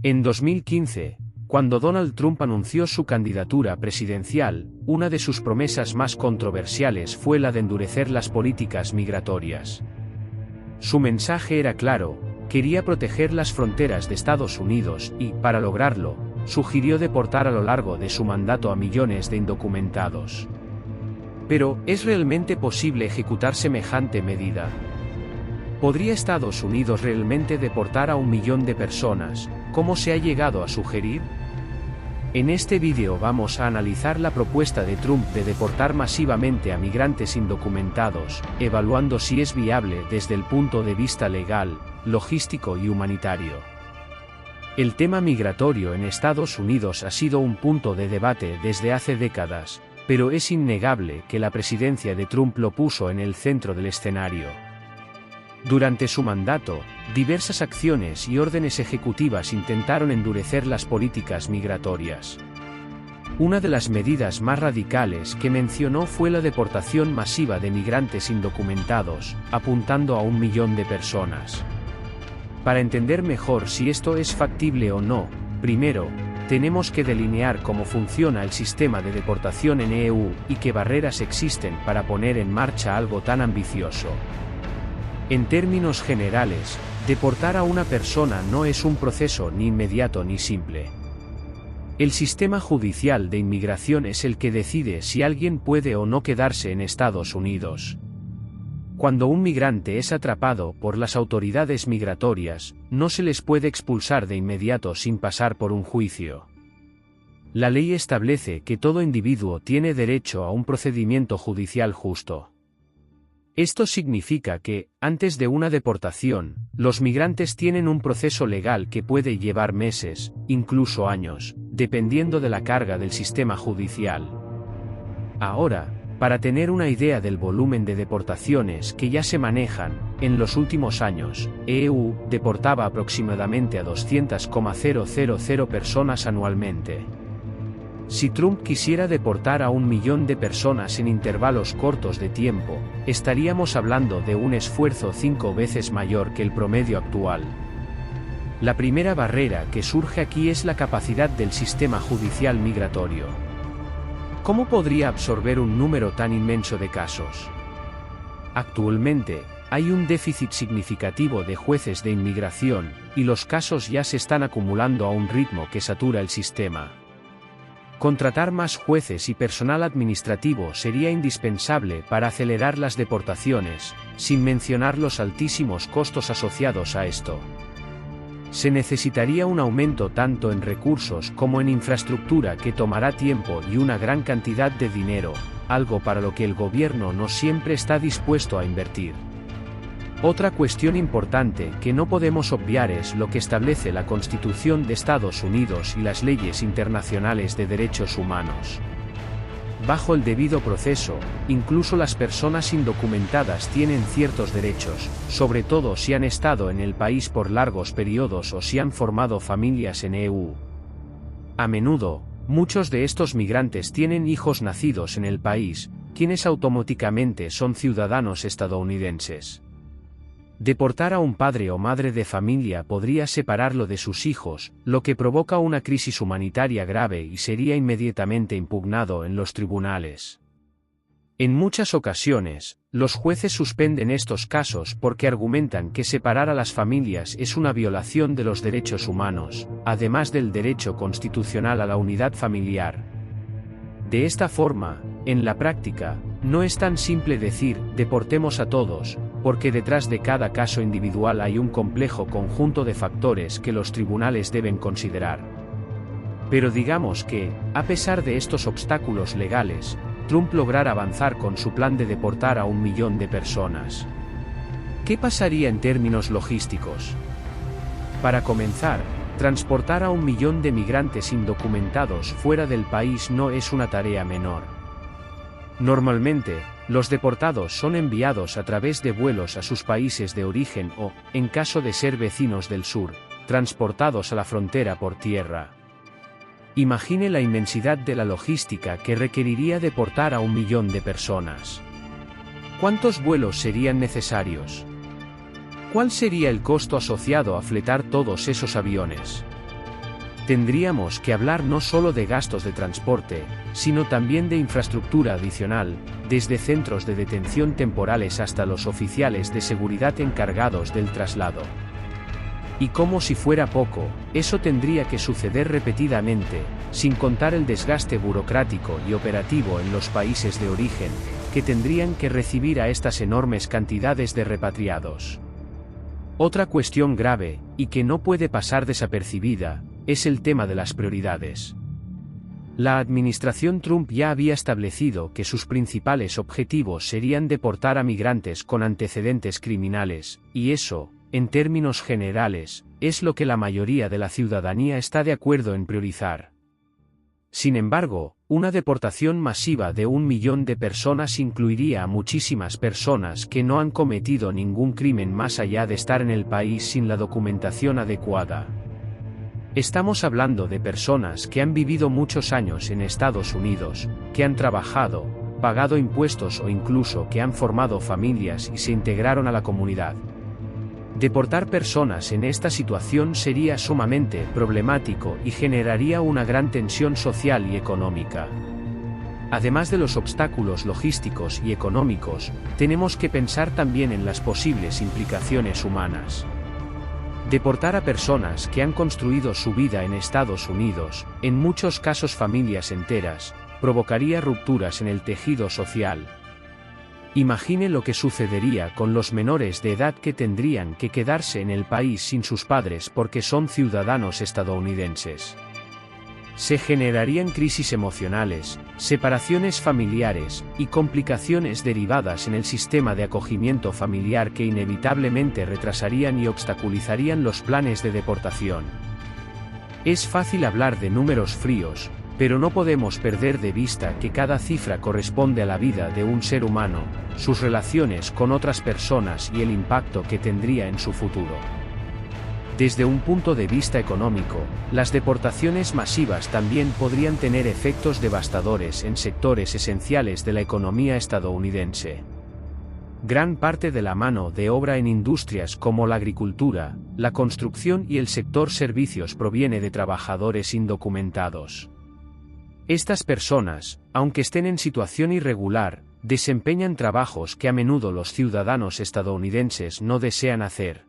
En 2015, cuando Donald Trump anunció su candidatura presidencial, una de sus promesas más controversiales fue la de endurecer las políticas migratorias. Su mensaje era claro: quería proteger las fronteras de Estados Unidos y, para lograrlo, sugirió deportar a lo largo de su mandato a millones de indocumentados. Pero, ¿es realmente posible ejecutar semejante medida? ¿Podría Estados Unidos realmente deportar a 1 millón de personas, como se ha llegado a sugerir? En este vídeo vamos a analizar la propuesta de Trump de deportar masivamente a migrantes indocumentados, evaluando si es viable desde el punto de vista legal, logístico y humanitario. El tema migratorio en Estados Unidos ha sido un punto de debate desde hace décadas, pero es innegable que la presidencia de Trump lo puso en el centro del escenario. Durante su mandato, diversas acciones y órdenes ejecutivas intentaron endurecer las políticas migratorias. Una de las medidas más radicales que mencionó fue la deportación masiva de migrantes indocumentados, apuntando a 1 millón de personas. Para entender mejor si esto es factible o no, primero, tenemos que delinear cómo funciona el sistema de deportación en EU y qué barreras existen para poner en marcha algo tan ambicioso. En términos generales, deportar a una persona no es un proceso ni inmediato ni simple. El sistema judicial de inmigración es el que decide si alguien puede o no quedarse en Estados Unidos. Cuando un migrante es atrapado por las autoridades migratorias, no se les puede expulsar de inmediato sin pasar por un juicio. La ley establece que todo individuo tiene derecho a un procedimiento judicial justo. Esto significa que, antes de una deportación, los migrantes tienen un proceso legal que puede llevar meses, incluso años, dependiendo de la carga del sistema judicial. Ahora, para tener una idea del volumen de deportaciones que ya se manejan, en los últimos años, EU deportaba aproximadamente a 200,000 personas anualmente. Si Trump quisiera deportar a 1 millón de personas en intervalos cortos de tiempo, estaríamos hablando de un esfuerzo 5 veces mayor que el promedio actual. La primera barrera que surge aquí es la capacidad del sistema judicial migratorio. ¿Cómo podría absorber un número tan inmenso de casos? Actualmente, hay un déficit significativo de jueces de inmigración, y los casos ya se están acumulando a un ritmo que satura el sistema. Contratar más jueces y personal administrativo sería indispensable para acelerar las deportaciones, sin mencionar los altísimos costos asociados a esto. Se necesitaría un aumento tanto en recursos como en infraestructura que tomará tiempo y una gran cantidad de dinero, algo para lo que el gobierno no siempre está dispuesto a invertir. Otra cuestión importante que no podemos obviar es lo que establece la Constitución de Estados Unidos y las leyes internacionales de derechos humanos. Bajo el debido proceso, incluso las personas indocumentadas tienen ciertos derechos, sobre todo si han estado en el país por largos periodos o si han formado familias en EU. A menudo, muchos de estos migrantes tienen hijos nacidos en el país, quienes automáticamente son ciudadanos estadounidenses. Deportar a un padre o madre de familia podría separarlo de sus hijos, lo que provoca una crisis humanitaria grave y sería inmediatamente impugnado en los tribunales. En muchas ocasiones, los jueces suspenden estos casos porque argumentan que separar a las familias es una violación de los derechos humanos, además del derecho constitucional a la unidad familiar. De esta forma, en la práctica, no es tan simple decir, deportemos a todos, porque detrás de cada caso individual hay un complejo conjunto de factores que los tribunales deben considerar. Pero digamos que, a pesar de estos obstáculos legales, Trump lograra avanzar con su plan de deportar a 1 millón de personas. ¿Qué pasaría en términos logísticos? Para comenzar, transportar a 1 millón de migrantes indocumentados fuera del país no es una tarea menor. Normalmente, los deportados son enviados a través de vuelos a sus países de origen o, en caso de ser vecinos del sur, transportados a la frontera por tierra. Imagine la inmensidad de la logística que requeriría deportar a 1 millón de personas. ¿Cuántos vuelos serían necesarios? ¿Cuál sería el costo asociado a fletar todos esos aviones? Tendríamos que hablar no solo de gastos de transporte, sino también de infraestructura adicional, desde centros de detención temporales hasta los oficiales de seguridad encargados del traslado. Y como si fuera poco, eso tendría que suceder repetidamente, sin contar el desgaste burocrático y operativo en los países de origen, que tendrían que recibir a estas enormes cantidades de repatriados. Otra cuestión grave, y que no puede pasar desapercibida, es el tema de las prioridades. La administración Trump ya había establecido que sus principales objetivos serían deportar a migrantes con antecedentes criminales, y eso, en términos generales, es lo que la mayoría de la ciudadanía está de acuerdo en priorizar. Sin embargo, una deportación masiva de 1 millón de personas incluiría a muchísimas personas que no han cometido ningún crimen más allá de estar en el país sin la documentación adecuada. Estamos hablando de personas que han vivido muchos años en Estados Unidos, que han trabajado, pagado impuestos o incluso que han formado familias y se integraron a la comunidad. Deportar personas en esta situación sería sumamente problemático y generaría una gran tensión social y económica. Además de los obstáculos logísticos y económicos, tenemos que pensar también en las posibles implicaciones humanas. Deportar a personas que han construido su vida en Estados Unidos, en muchos casos familias enteras, provocaría rupturas en el tejido social. Imagine lo que sucedería con los menores de edad que tendrían que quedarse en el país sin sus padres porque son ciudadanos estadounidenses. Se generarían crisis emocionales, separaciones familiares, y complicaciones derivadas en el sistema de acogimiento familiar que inevitablemente retrasarían y obstaculizarían los planes de deportación. Es fácil hablar de números fríos, pero no podemos perder de vista que cada cifra corresponde a la vida de un ser humano, sus relaciones con otras personas y el impacto que tendría en su futuro. Desde un punto de vista económico, las deportaciones masivas también podrían tener efectos devastadores en sectores esenciales de la economía estadounidense. Gran parte de la mano de obra en industrias como la agricultura, la construcción y el sector servicios proviene de trabajadores indocumentados. Estas personas, aunque estén en situación irregular, desempeñan trabajos que a menudo los ciudadanos estadounidenses no desean hacer.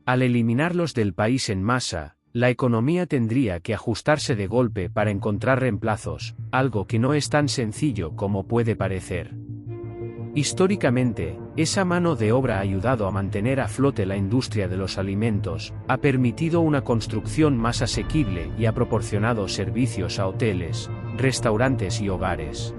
Al eliminarlos del país en masa, la economía tendría que ajustarse de golpe para encontrar reemplazos, algo que no es tan sencillo como puede parecer. Históricamente, esa mano de obra ha ayudado a mantener a flote la industria de los alimentos, ha permitido una construcción más asequible y ha proporcionado servicios a hoteles, restaurantes y hogares.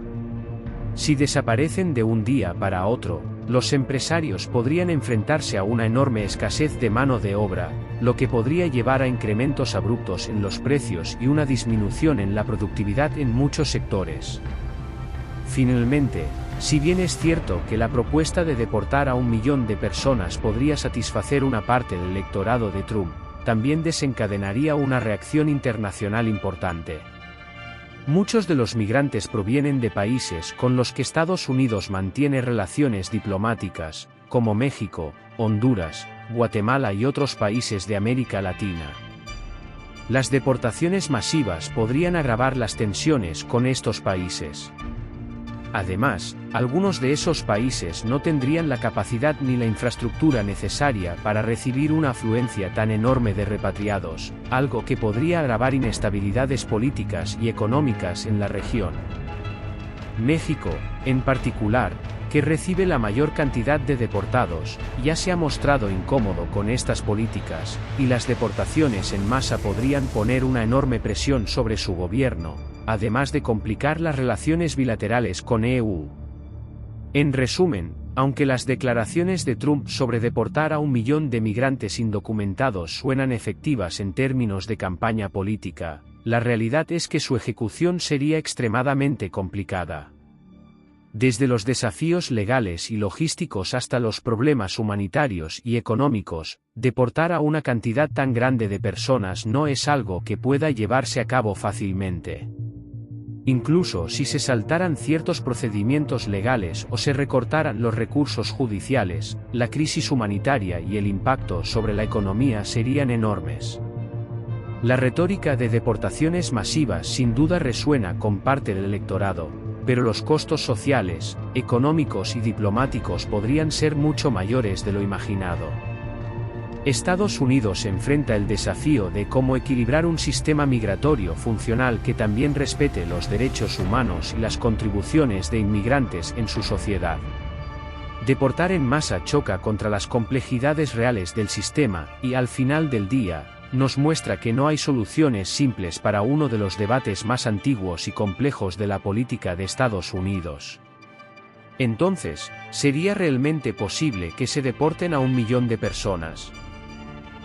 Si desaparecen de un día para otro, los empresarios podrían enfrentarse a una enorme escasez de mano de obra, lo que podría llevar a incrementos abruptos en los precios y una disminución en la productividad en muchos sectores. Finalmente, si bien es cierto que la propuesta de deportar a 1 millón de personas podría satisfacer una parte del electorado de Trump, también desencadenaría una reacción internacional importante. Muchos de los migrantes provienen de países con los que Estados Unidos mantiene relaciones diplomáticas, como México, Honduras, Guatemala y otros países de América Latina. Las deportaciones masivas podrían agravar las tensiones con estos países. Además, algunos de esos países no tendrían la capacidad ni la infraestructura necesaria para recibir una afluencia tan enorme de repatriados, algo que podría agravar inestabilidades políticas y económicas en la región. México, en particular, que recibe la mayor cantidad de deportados, ya se ha mostrado incómodo con estas políticas, y las deportaciones en masa podrían poner una enorme presión sobre su gobierno, además de complicar las relaciones bilaterales con EU. En resumen, aunque las declaraciones de Trump sobre deportar a 1 millón de migrantes indocumentados suenan efectivas en términos de campaña política, la realidad es que su ejecución sería extremadamente complicada. Desde los desafíos legales y logísticos hasta los problemas humanitarios y económicos, deportar a una cantidad tan grande de personas no es algo que pueda llevarse a cabo fácilmente. Incluso si se saltaran ciertos procedimientos legales o se recortaran los recursos judiciales, la crisis humanitaria y el impacto sobre la economía serían enormes. La retórica de deportaciones masivas sin duda resuena con parte del electorado, pero los costos sociales, económicos y diplomáticos podrían ser mucho mayores de lo imaginado. Estados Unidos enfrenta el desafío de cómo equilibrar un sistema migratorio funcional que también respete los derechos humanos y las contribuciones de inmigrantes en su sociedad. Deportar en masa choca contra las complejidades reales del sistema, y al final del día, nos muestra que no hay soluciones simples para uno de los debates más antiguos y complejos de la política de Estados Unidos. Entonces, ¿sería realmente posible que se deporten a 1 millón de personas?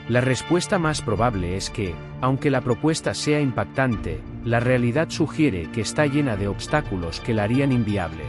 La respuesta más probable es que, aunque la propuesta sea impactante, la realidad sugiere que está llena de obstáculos que la harían inviable.